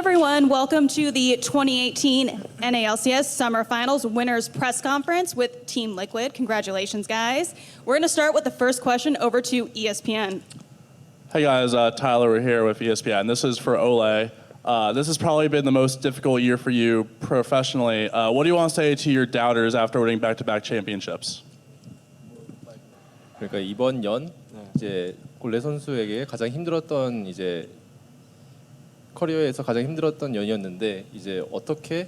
everyone, welcome to the 2018 NALCS Summer Finals Winners Press Conference with Team Liquid. Congratulations, guys. We're going to start with the first question over to ESPN. Hey guys, Tyler, we're here with ESPN. This is for Ole. This has probably been the most difficult year for you professionally. What do you want to say to your doubters after winning back-to-back championships? 그러니까 이번 연 이제 골레 선수에게 가장 힘들었던 이제 커리어에서 가장 힘들었던 연이었는데 이제 어떻게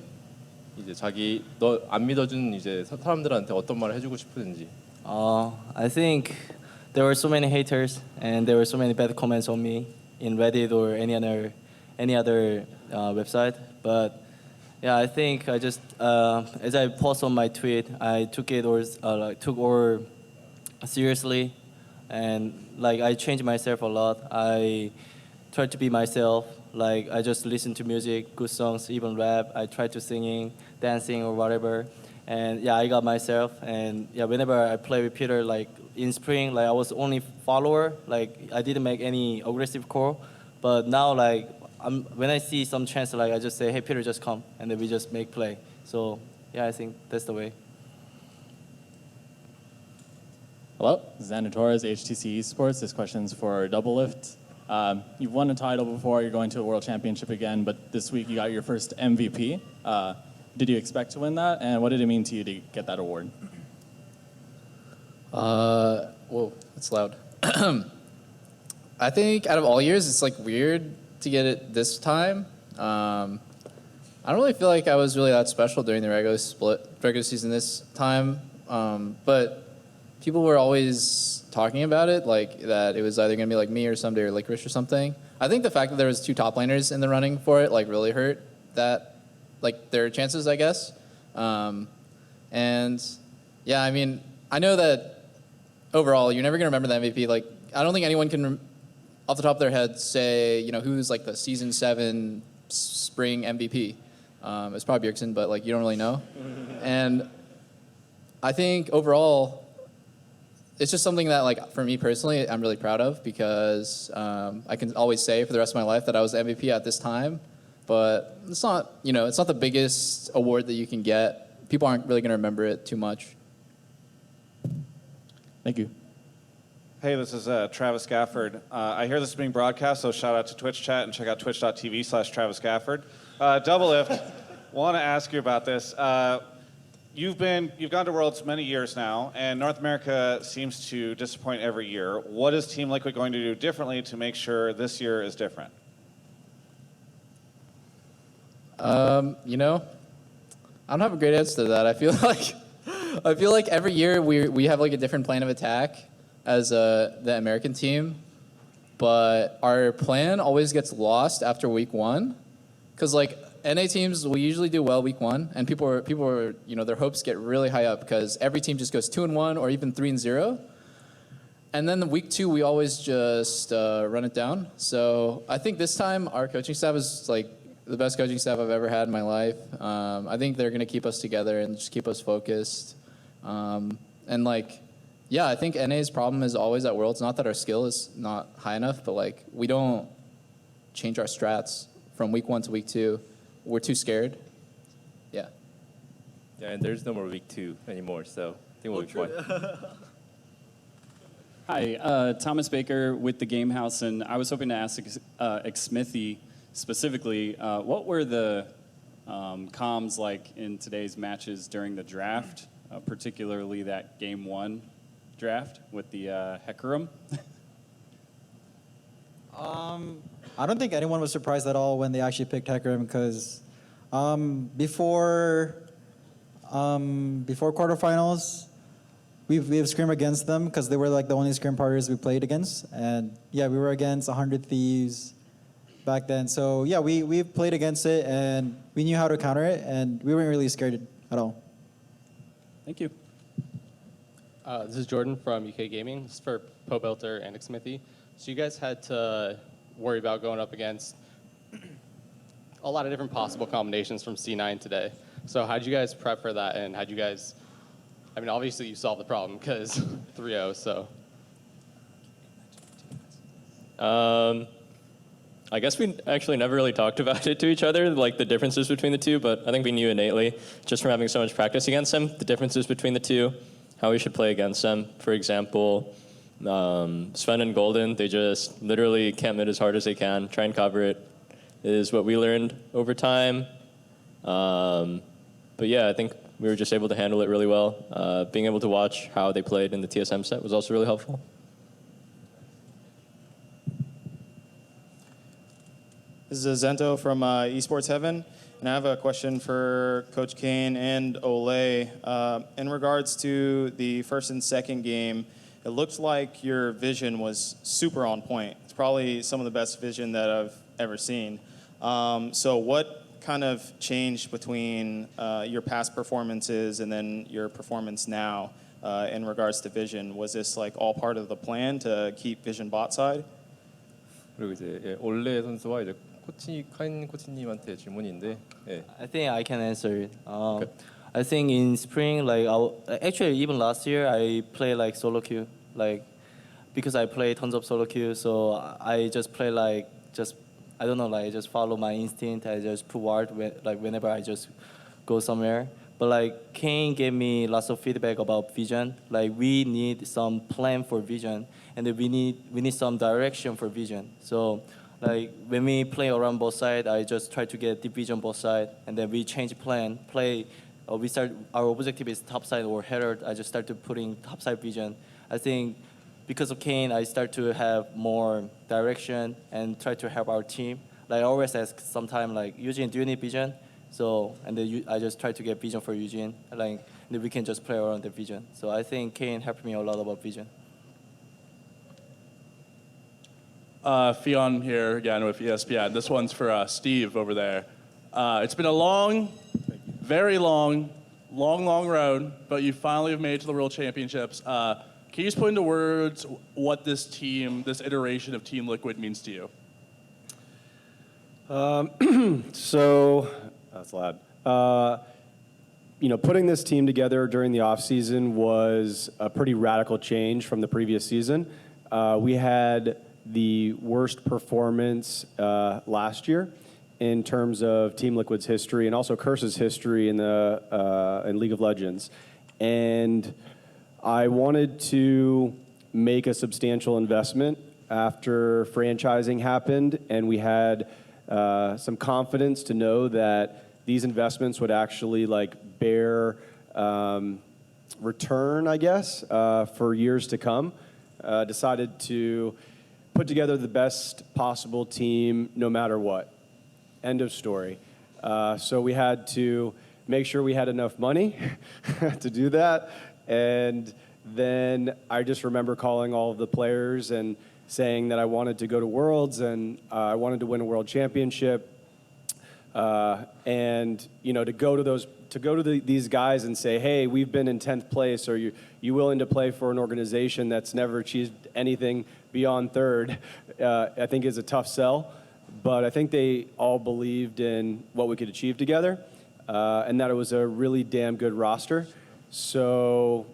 이제 자기 너 안 믿어준 이제 사람들한테 어떤 말을 해주고 싶은지. I think there were so many haters and there were so many bad comments on me in Reddit or any other website. But yeah, I think I just as I post on my tweet, I took all seriously, and like I changed myself a lot. I tried to be myself. Like I just listen to music, good songs, even rap. I tried to singing, dancing, or whatever. And yeah, I got myself. And yeah, whenever I play with Peter, like in spring, like I was only follower. Like I didn't make any aggressive call. But now, like when I see some chance, like I just say, hey Peter, just come, and then we just make play. So yeah, I think that's the way. Hello, Xander Torres, HTC Esports. This question's for Double Lift. You've won a title before, you're going to a world championship again, but this week you got your first MVP. Did you expect to win that, and what did it mean to you to get that award? Whoa, that's loud. I think out of all years, it's like weird to get it this time. I don't really feel like I was really that special during the regular season this time, but people were always talking about it, like that it was either gonna be like me or someday or Licorice or something. I think the fact that there was two top laners in the running for it like really hurt that, like their chances, I guess. And yeah, I mean, I know that overall you're never gonna remember the MVP. Like I don't think anyone can, off the top of their head, say who's like the season 7 spring MVP. It's probably Bjergsen, but like you don't really know. And I think overall, it's just something that, like, for me personally, I'm really proud of because I can always say for the rest of my life that I was MVP at this time. But it's not, it's not the biggest award that you can get. People aren't really going to remember it too much. Thank you. Hey, this is Travis Gafford. I hear this is being broadcast, so shout out to Twitch chat and check out twitch.tv/Travis Gafford. Double Lift, want to ask you about this. You've gone to Worlds many years now, and North America seems to disappoint every year. What is Team Liquid going to do differently to make sure this year is different? I don't have a great answer to that. I feel like every year we have like a different plan of attack as the American team, but our plan always gets lost after week 1, because like NA teams, we usually do well week 1, and people are their hopes get really high up because every team just goes 2-1 or even 3-0, and then the week 2 we always just run it down. So I think this time our coaching staff is like the best coaching staff I've ever had in my life. I think they're gonna keep us together and just keep us focused. And like, yeah, I think NA's problem is always at Worlds. Not that our skill is not high enough, but like we don't change our strats from week 1 to week 2. We're too scared. Yeah. Yeah, and there's no more week 2 anymore, so I think we'll be fine. Hi, Thomas Baker with the Game House, and I was hoping to ask Xmithy specifically, what were the comms like in today's matches during the draft, particularly that Game 1 draft with the Hecarim? I don't think anyone was surprised at all when they actually picked Hecarim because before quarterfinals, we've scrimed against them because they were like the only scrim partners we played against, and yeah, we were against 100 Thieves back then. So yeah, we played against it and we knew how to counter it, and we weren't really scared at all. Thank you. This is Jordan from UK Gaming. This is for Pobelter and Xmithy. So you guys had to worry about going up against a lot of different possible combinations from C9 today. So how did you guys prep for that, and how'd you guys, I mean, obviously you solved the problem because 3-0, so. I guess we actually never really talked about it to each other, like the differences between the two, but I think we knew innately, just from having so much practice against them, the differences between the two, how we should play against them. For example, Sven and Golden, they just literally camp mid as hard as they can, try and cover it, is what we learned over time. But yeah, I think we were just able to handle it really well. Being able to watch how they played in the TSM set was also really helpful. This is Zento from Esports Heaven, and I have a question for Coach Kane and Ole. In regards to the first and second game, it looked like your vision was super on point. It's probably some of the best vision that I've ever seen. So what kind of changed between your past performances and then your performance now in regards to vision? Was this like all part of the plan to keep vision bot side? 그리고 이제 올레 선수와 이제 카인 코치님한테 질문인데, 예. I think I can answer it. I think in spring, like actually even last year, I play like solo queue, like because I play tons of solo queue, so I just play like just I don't know, like I just follow my instinct. I just put ward like whenever I just go somewhere. But like Kane gave me lots of feedback about vision. Like we need some plan for vision, and then we need some direction for vision. So like when we play around both sides, I just try to get deep vision both sides, and then we change plan. We start our objective is top side or header. I just start to putting top side vision. I think because of Kane, I start to have more direction and try to help our team. Like I always ask sometimes like Eugene, do you need vision? So and then I just try to get vision for Eugene. Like and then we can just play around the vision. So I think Kane helped me a lot about vision. Fionn here again with ESPN. This one's for Steve over there. It's been a long, very long road, but you finally have made it to the World Championships. Can you just put into words what this team, this iteration of Team Liquid means to you? So, that's loud. Putting this team together during the offseason was a pretty radical change from the previous season. We had the worst performance last year in terms of Team Liquid's history and also Curse's history in League of Legends. And I wanted to make a substantial investment after franchising happened, and we had some confidence to know that these investments would actually like bear return, I guess, for years to come. Decided to put together the best possible team no matter what. End of story. So we had to make sure we had enough money to do that. And then I just remember calling all of the players and saying that I wanted to go to Worlds and I wanted to win a World Championship. And to go to these guys and say, hey, we've been in 10th place, or you willing to play for an organization that's never achieved anything beyond third, I think is a tough sell. But I think they all believed in what we could achieve together, and that it was a really damn good roster. So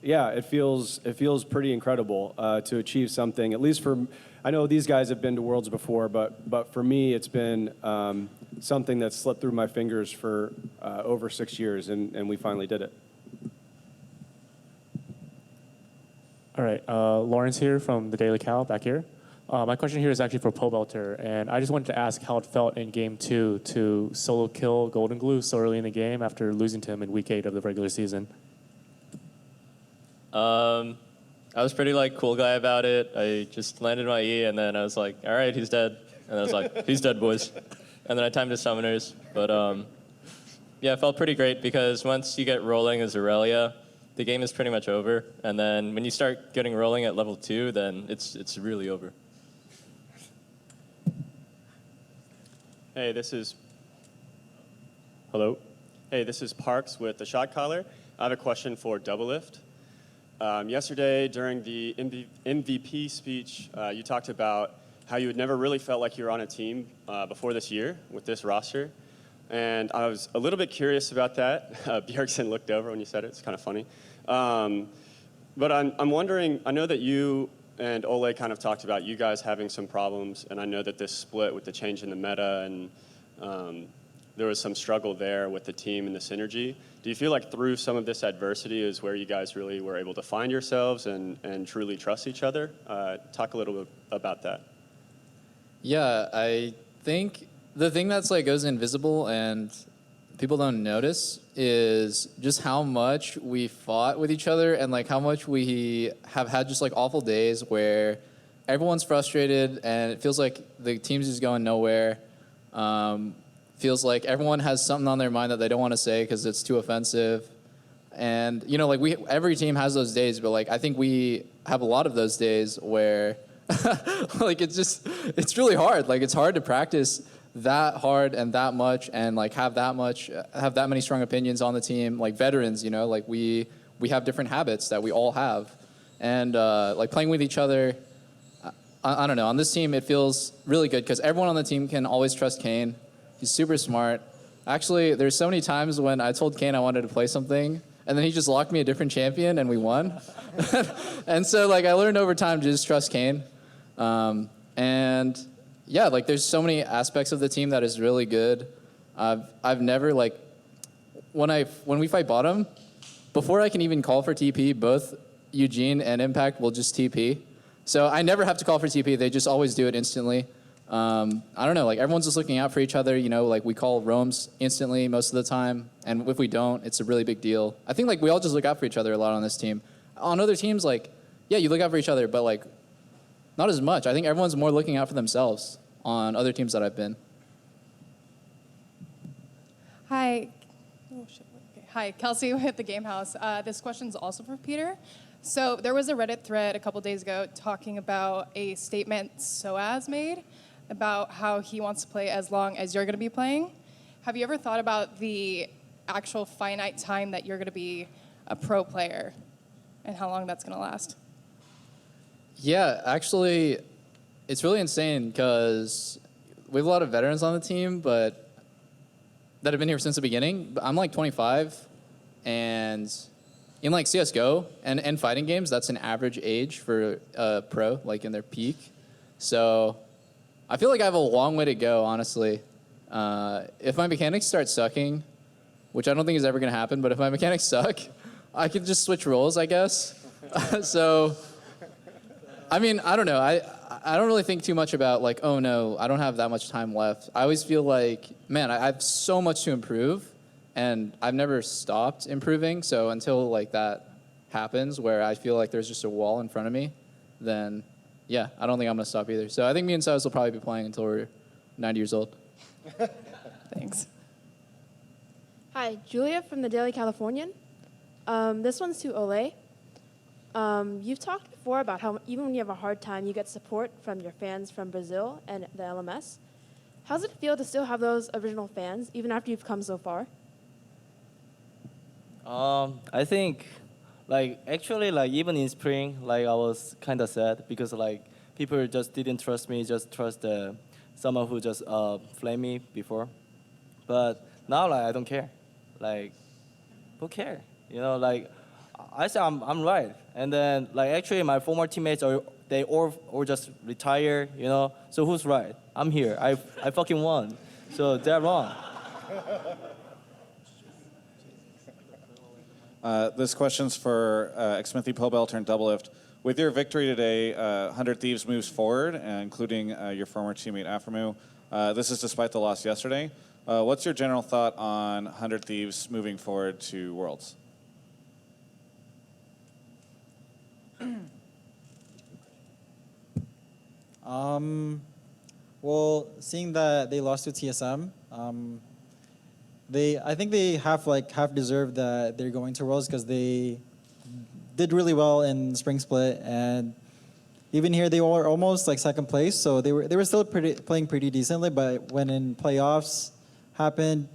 yeah, it feels pretty incredible to achieve something, at least for, I know these guys have been to Worlds before, but for me, it's been something that slipped through my fingers for over 6 years, and we finally did it. All right, Lawrence here from the Daily Cal, back here. My question here is actually for Pobelter, and I just wanted to ask how it felt in Game 2 to solo kill Golden Glue so early in the game after losing to him in Week 8 of the regular season. I was pretty cool guy about it. I just landed my E, and then I was like, all right, he's dead. And I was like, he's dead, boys. And then I timed his summoners. But yeah, it felt pretty great because once you get rolling as Aurelia, the game is pretty much over. And then when you start getting rolling at level 2, then it's really over. Hey, this is Parks with the Shot Caller. I have a question for Doublelift. Yesterday, during the MVP speech, you talked about how you had never really felt like you were on a team before this year with this roster. And I was a little bit curious about that. Bjergsen looked over when you said it. It's kind of funny. But I'm wondering, I know that you and Ole kind of talked about you guys having some problems, and I know that this split with the change in the meta and there was some struggle there with the team and the synergy. Do you feel like through some of this adversity is where you guys really were able to find yourselves and truly trust each other? Talk a little bit about that. Yeah, I think the thing that's like goes invisible and people don't notice is just how much we fought with each other and like how much we have had just like awful days where everyone's frustrated and it feels like the team's just going nowhere. Feels like everyone has something on their mind that they don't want to say because it's too offensive. And you know, like every team has those days, but like I think we have a lot of those days where like it's really hard. Like it's hard to practice that hard and that much and like have that many strong opinions on the team, like veterans, you know, like we have different habits that we all have. And like playing with each other, I don't know, on this team it feels really good because everyone on the team can always trust Kane. He's super smart. Actually, there's so many times when I told Kane I wanted to play something and then he just locked me a different champion and we won. And so like I learned over time to just trust Kane. And yeah, like there's so many aspects of the team that is really good. I've never like when we fight bottom, before I can even call for TP, both Eugene and Impact will just TP. So I never have to call for TP. They just always do it instantly. I don't know, like everyone's just looking out for each other, you know, like we call roams instantly most of the time. And if we don't, it's a really big deal. I think like we all just look out for each other a lot on this team. On other teams, like, yeah, you look out for each other, but like not as much. I think everyone's more looking out for themselves on other teams that I've been. Hi. Oh, shit. Okay. Hi, Kelsey with the Game House. This question's also for Peter. So there was a Reddit thread a couple days ago talking about a statement Soaz made about how he wants to play as long as you're going to be playing. Have you ever thought about the actual finite time that you're going to be a pro player and how long that's going to last? Yeah, actually, it's really insane because we have a lot of veterans on the team, but that have been here since the beginning. I'm like 25, and in like CS:GO and fighting games, that's an average age for a pro, like in their peak. So I feel like I have a long way to go, honestly. If my mechanics start sucking, which I don't think is ever going to happen, but if my mechanics suck, I could just switch roles, I guess. So, I mean, I don't know. I don't really think too much about like, oh no, I don't have that much time left. I always feel like, man, I have so much to improve, and I've never stopped improving. So until like that happens, where I feel like there's just a wall in front of me, then yeah, I don't think I'm gonna stop either. So I think me and Silas will probably be playing until we're 90 years old. Thanks. Hi, Julia from the Daily Californian. This one's to Ole. You've talked before about how even when you have a hard time, you get support from your fans from Brazil and the LMS. How does it feel to still have those original fans, even after you've come so far? I think, like, actually, like, even in spring, like, I was kind of sad because, like, people just didn't trust me, just trust someone who just flamed me before. But now, like, I don't care. Like, who care? You know, like, I say I'm right. And then, like, actually, my former teammates, they all just retire, you know? So who's right? I'm here. I fucking won. So they're wrong. This question's for Xmithy, Pobelter, and Doublelift. With your victory today, 100 Thieves moves forward, including your former teammate Aframu. This is despite the loss yesterday. What's your general thought on 100 Thieves moving forward to Worlds? Well, seeing that they lost to TSM, I think they half deserved that they're going to Worlds because they did really well in spring split, and even here they were almost like second place, so they were still playing pretty decently. But when in playoffs happened,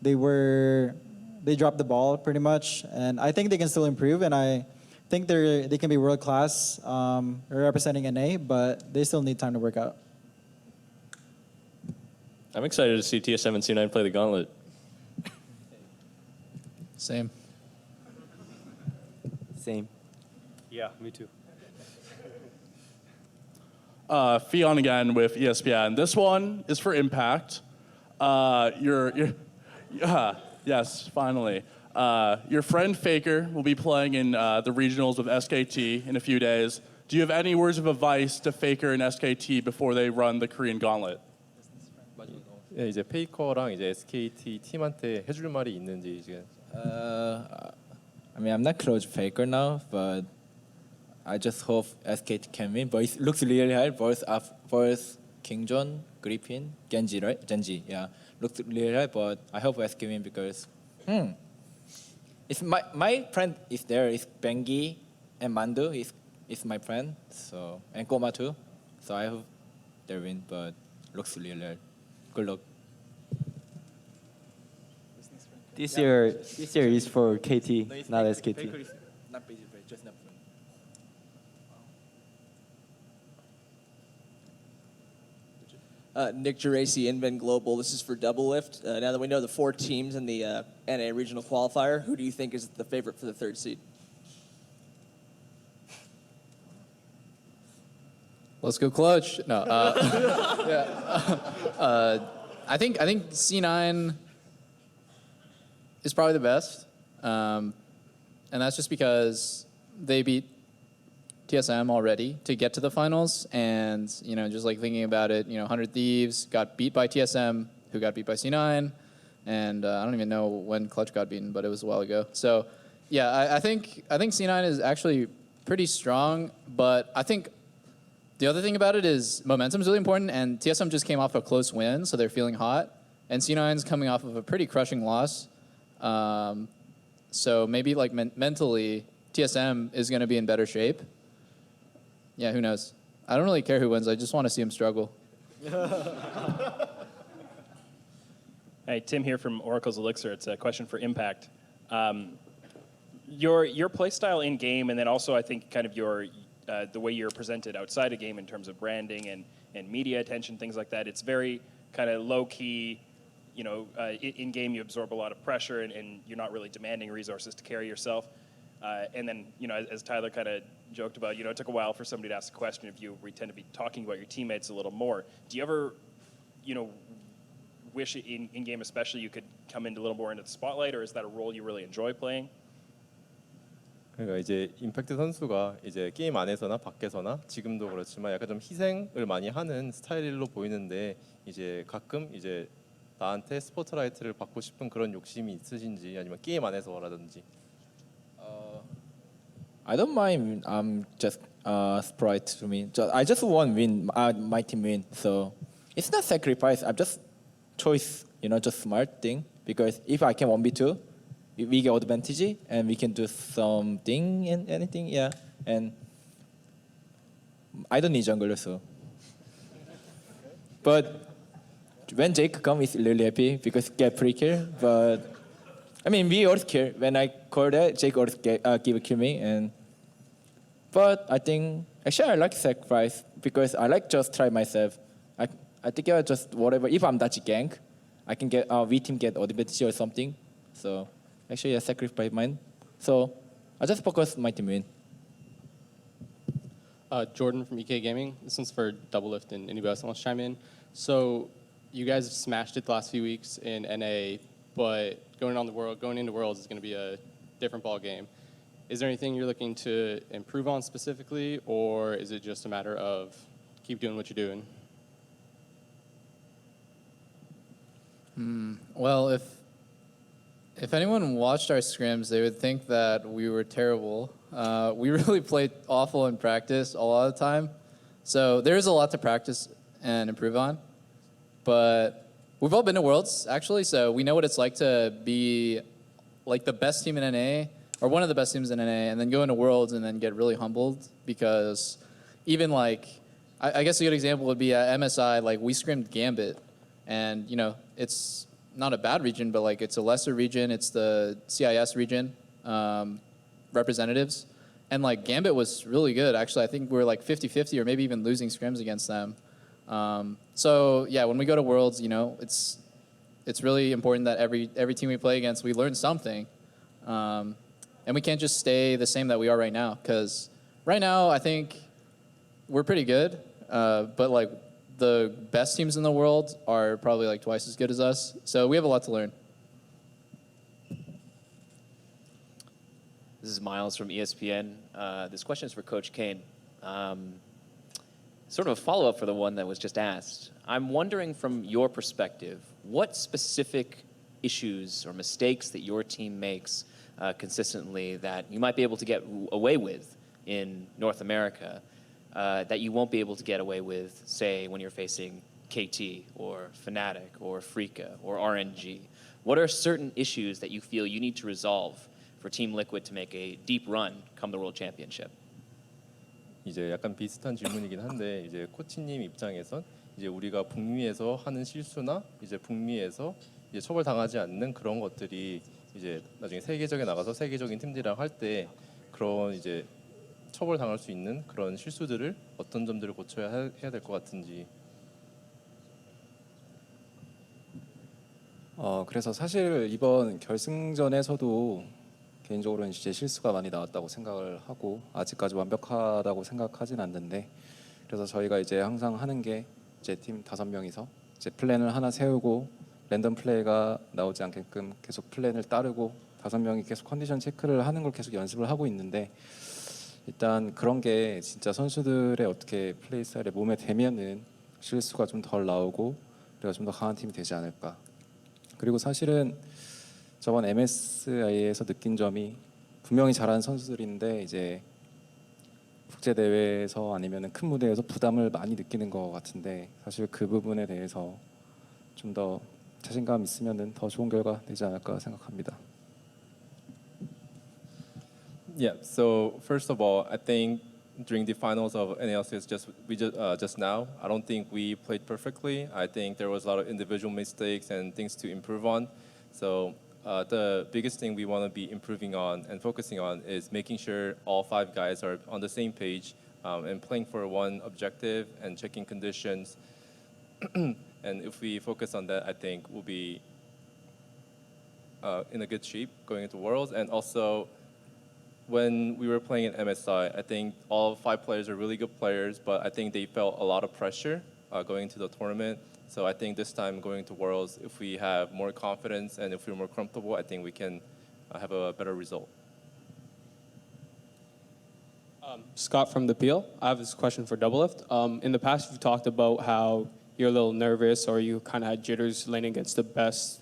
they dropped the ball pretty much, and I think they can still improve, and I think they can be world class representing NA, but they still need time to work out. I'm excited to see TSM and C9 play the gauntlet. Same. Same. Yeah, me too. Fion again with ESPN. This one is for Impact. Yes, finally. Your friend Faker will be playing in the regionals of SKT in a few days. Do you have any words of advice to Faker and SKT before they run the Korean Gauntlet? 예, 이제 페이커랑 이제 SKT 팀한테 해줄 말이 있는지 지금. I mean, I'm not close to Faker now, but I just hope SKT can win. But it looks really hard. Both King John, Griffin, Genji, right? Genji, yeah. Looks really hard, but I hope SK win because it's my friend is there. It's Bengi and Mandu is my friend. So and Goma too. So I hope they win, but looks really hard. Good luck. This year is for KT, not SKT. Not busy, but just not fun. Nick Geraci, Invent Global. This is for Double Lift. Now that we know the 4 teams in the NA regional qualifier, who do you think is the favorite for the 3rd seed? Let's go clutch. No. I think C9 is probably the best, and that's just because they beat TSM already to get to the finals, and just like thinking about it, 100 Thieves got beat by TSM, who got beat by C9, and I don't even know when Clutch got beaten, but it was a while ago. So, yeah, I think C9 is actually pretty strong, but I think the other thing about it is momentum is really important, and TSM just came off a close win, so they're feeling hot, and C9's coming off of a pretty crushing loss. So maybe like mentally, TSM is going to be in better shape. Yeah, who knows? I don't really care who wins. I just want to see him struggle. Hey, Tim here from Oracle's Elixir. It's a question for Impact. Your play style in game, and then also I think kind of the way you're presented outside of game in terms of branding and media attention, things like that. It's very kind of low key. In game you absorb a lot of pressure, and you're not really demanding resources to carry yourself. And then, as Tyler kind of joked about, it took a while for somebody to ask a question if you tend to be talking about your teammates a little more. Do you ever, wish in game especially you could come in a little more into the spotlight, or is that a role you really enjoy playing? 그러니까 이제 임팩트 선수가 이제 게임 안에서나 밖에서나 지금도 그렇지만 약간 좀 희생을 많이 하는 스타일로 보이는데 이제 가끔 이제 나한테 스포트라이트를 받고 싶은 그런 욕심이 있으신지 아니면 게임 안에서라든지. I don't mind. Just sprite to me. I just want win. My team win. So it's not sacrifice. I'm just choice. Just smart thing. Because if I can 1v2, we get advantage and we can do something and anything. Yeah. And I don't need jungler so. But when Jake come, it's really happy because get free kill. But I mean, we always care. When I call that, Jake always give a kill me. But I think actually I like sacrifice because I like just try myself. I think I just whatever. If I'm Dachi gank, I can get V team get advantage or something. So actually I sacrifice mine. So I just focus my team win. Jordan from EK Gaming. This one's for Double Lift and anybody else that wants to chime in. So you guys have smashed it the last few weeks in NA, but going into Worlds is going to be a different ball game. Is there anything you're looking to improve on specifically, or is it just a matter of keep doing what you're doing? Well, if anyone watched our scrims, they would think that we were terrible. We really played awful in practice a lot of the time. So there's a lot to practice and improve on. But we've all been to Worlds, actually, so we know what it's like to be like the best team in NA, or one of the best teams in NA, and then go into Worlds and then get really humbled because even like, I guess a good example would be at MSI, like we scrimmed Gambit, and it's not a bad region, but like it's a lesser region, it's the CIS region, representatives, and like Gambit was really good, actually. I think we were like 50-50 or maybe even losing scrims against them. So yeah, when we go to Worlds, it's really important that every team we play against, we learn something. And we can't just stay the same that we are right now, because right now I think we're pretty good. but like the best teams in the world are probably like twice as good as us. So we have a lot to learn. This is Miles from ESPN. This question is for Coach Kane. Sort of a follow-up for the one that was just asked. I'm wondering from your perspective, what specific issues or mistakes that your team makes consistently that you might be able to get away with in North America that you won't be able to get away with, say, when you're facing KT or Fnatic or Freaka or RNG? What are certain issues that you feel you need to resolve for Team Liquid to make a deep run come the World Championship? 이제 약간 비슷한 질문이긴 한데 이제 코치님 입장에선 이제 우리가 북미에서 하는 실수나 이제 북미에서 이제 처벌당하지 않는 그런 것들이 이제 나중에 세계적에 나가서 세계적인 팀들이랑 할 때 그런 이제 처벌당할 수 있는 그런 실수들을 어떤 점들을 고쳐야 해야 될 것 같은지. 그래서 사실 이번 결승전에서도 개인적으로는 이제 실수가 많이 나왔다고 생각을 하고 아직까지 완벽하다고 생각하진 않는데 그래서 저희가 이제 항상 하는 게 이제 팀 5명이서 이제 플랜을 하나 세우고 랜덤 플레이가 나오지 않게끔 계속 플랜을 따르고 5명이 계속 컨디션 체크를 하는 걸 계속 연습을 하고 있는데 일단 그런 게 진짜 선수들의 어떻게 플레이 스타일에 몸에 배면은 실수가 좀 덜 나오고 우리가 좀 더 강한 팀이 되지 않을까. 그리고 사실은 저번 MSI에서 느낀 점이 분명히 잘하는 선수들인데 이제 국제 대회에서 아니면 큰 무대에서 부담을 많이 느끼는 것 같은데 사실 그 부분에 대해서 좀 더 자신감 있으면은 더 좋은 결과 되지 않을까 생각합니다. Yeah. So first of all, I think during the finals of NALCS just now, I don't think we played perfectly. I think there was a lot of individual mistakes and things to improve on. So the biggest thing we want to be improving on and focusing on is making sure all 5 guys are on the same page and playing for one objective and checking conditions. And if we focus on that, I think we'll be in a good shape going into Worlds. And also, when we were playing at MSI, I think all 5 players are really good players, but I think they felt a lot of pressure going into the tournament. So I think this time going to Worlds, if we have more confidence and if we're more comfortable, I think we can have a better result. Scott from the Peel. I have this question for Doublelift. In the past, you've talked about how you're a little nervous or you kind of had jitters laning against the best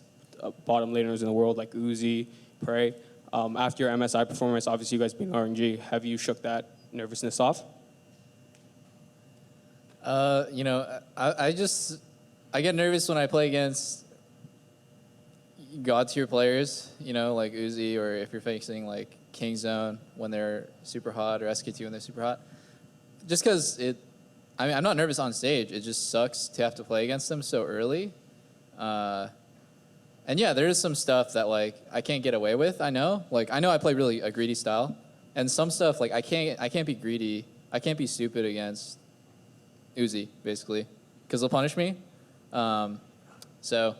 bottom laners in the world, like Uzi, Prey. After your MSI performance, obviously you guys being RNG, have you shook that nervousness off? You know, I get nervous when I play against god tier players, you know, like Uzi, or if you're facing like Kingzone when they're super hot, or SK2 when they're super hot. Just because I'm not nervous on stage. It just sucks to have to play against them so early. And yeah, there is some stuff that like I can't get away with. I know I play really a greedy style, and some stuff like I can't be greedy. I can't be stupid against Uzi basically, because they'll punish me. So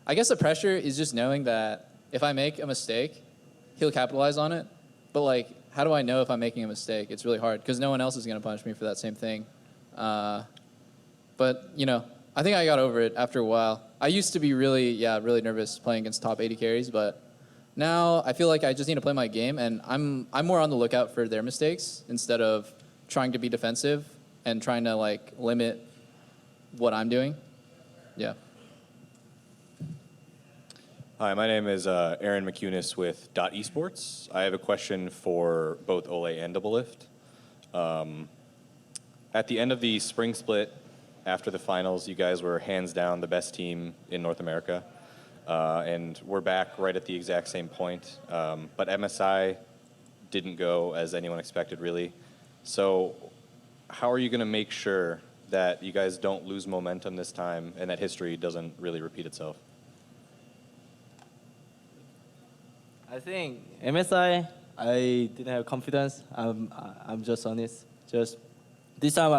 I guess the pressure is just knowing that if I make a mistake, he'll capitalize on it. But like, how do I know if I'm making a mistake? It's really hard because no one else is going to punish me for that same thing. But you know, I think I got over it after a while. I used to be really nervous playing against top 80 carries, but now I feel like I just need to play my game, and I'm more on the lookout for their mistakes instead of trying to be defensive and trying to like limit what I'm doing. Yeah. Hi, my name is Aaron McCunis with Dot Esports. I have a question for both Ole and Doublelift. At the end of the spring split, after the finals, you guys were hands down the best team in North America. And we're back right at the exact same point. But MSI didn't go as anyone expected, really. So how are you going to make sure that you guys don't lose momentum this time and that history doesn't really repeat itself? I think MSI, I didn't have confidence. I'm just honest. Just this time,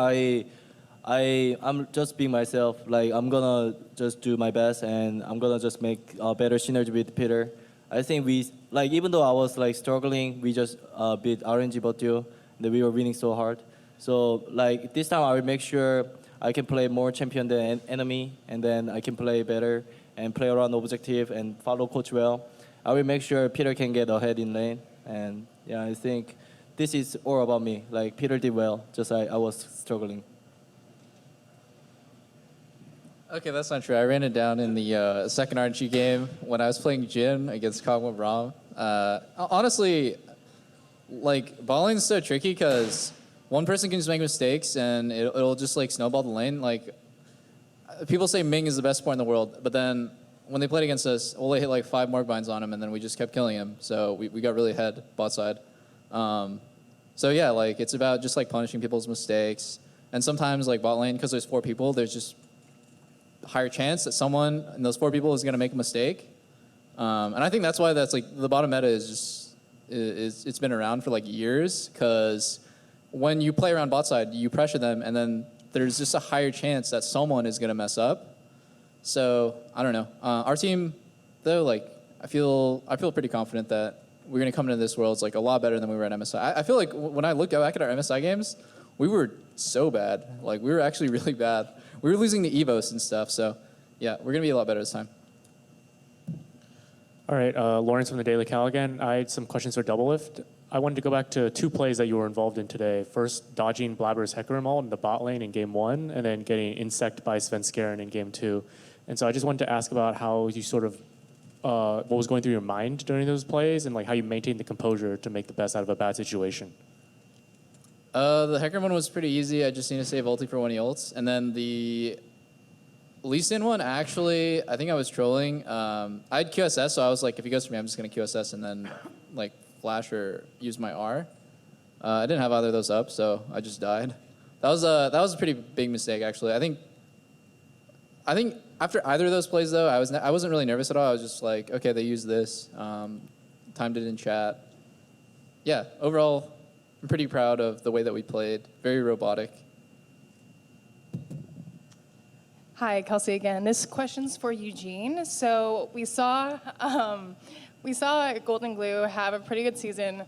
I'm just being myself. Like I'm gonna just do my best, and I'm gonna just make a better synergy with Peter. I think even though I was like struggling, we just beat RNG Botio, and we were winning so hard. So like this time, I will make sure I can play more champion than enemy, and then I can play better and play around objective and follow coach well. I will make sure Peter can get ahead in lane, and yeah, I think this is all about me. Like Peter did well, just I was struggling. Okay, that's not true. I ran it down in the second RNG game when I was playing Jin against Kog'Maw Braum. Honestly, like, balling's so tricky because one person can just make mistakes and it'll just, like, snowball the lane. Like, people say Ming is the best support in the world, but then when they played against us, Ole hit, like, 5 Morg binds on him, and then we just kept killing him. So we got really ahead bot side. So, yeah, like, it's about just, like, punishing people's mistakes. And sometimes, like, bot lane, because there's 4 people, there's just higher chance that someone in those 4 people is going to make a mistake. And I think that's why that's like the bottom meta is just it's been around for like years, because when you play around bot side, you pressure them, and then there's just a higher chance that someone is going to mess up. So I don't know. Our team, though, like I feel pretty confident that we're going to come into this world like a lot better than we were at MSI. I feel like when I look back at our MSI games, we were so bad. Like we were actually really bad. We were losing to Evos and stuff. So yeah, we're going to be a lot better this time. All right, Lawrence from the Daily Cal again. I had some questions for Doublelift. I wanted to go back to 2 plays that you were involved in today. First, dodging Blabber's Hecarim ult in the bot lane in game 1, and then getting insect by Svenskeren in game 2. And so I just wanted to ask about how you sort of, what was going through your mind during those plays, and like how you maintained the composure to make the best out of a bad situation. The Hecarim one was pretty easy. I just need to save ulti for when he ults. And then the Lee Sin one, actually, I think I was trolling. I had QSS, so I was like, if he goes for me, I'm just going to QSS and then like flash or use my R. I didn't have either of those up, so I just died. That was a pretty big mistake, actually. I think after either of those plays, though, I wasn't really nervous at all. I was just like, okay, they used this. Timed it in chat. Yeah, overall, I'm pretty proud of the way that we played. Very robotic. Hi, Kelsey again. This question's for Eugene. So we saw Golden Glue have a pretty good season,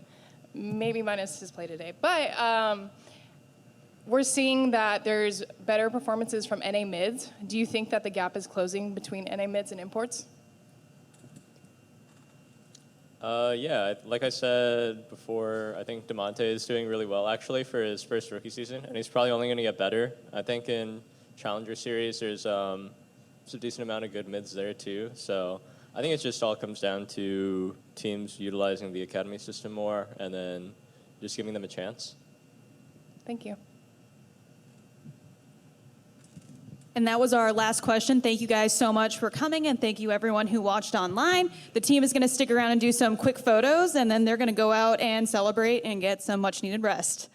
maybe minus his play today. But we're seeing that there's better performances from NA mids. Do you think that the gap is closing between NA mids and imports? Yeah, like I said before, I think DeMonte is doing really well actually for his first rookie season, and he's probably only going to get better. I think in Challenger Series, there's a decent amount of good mids there too. So I think it just all comes down to teams utilizing the academy system more, and then just giving them a chance. Thank you. And that was our last question. Thank you guys so much for coming, and thank you everyone who watched online. The team is going to stick around and do some quick photos, and then they're going to go out and celebrate and get some much needed rest.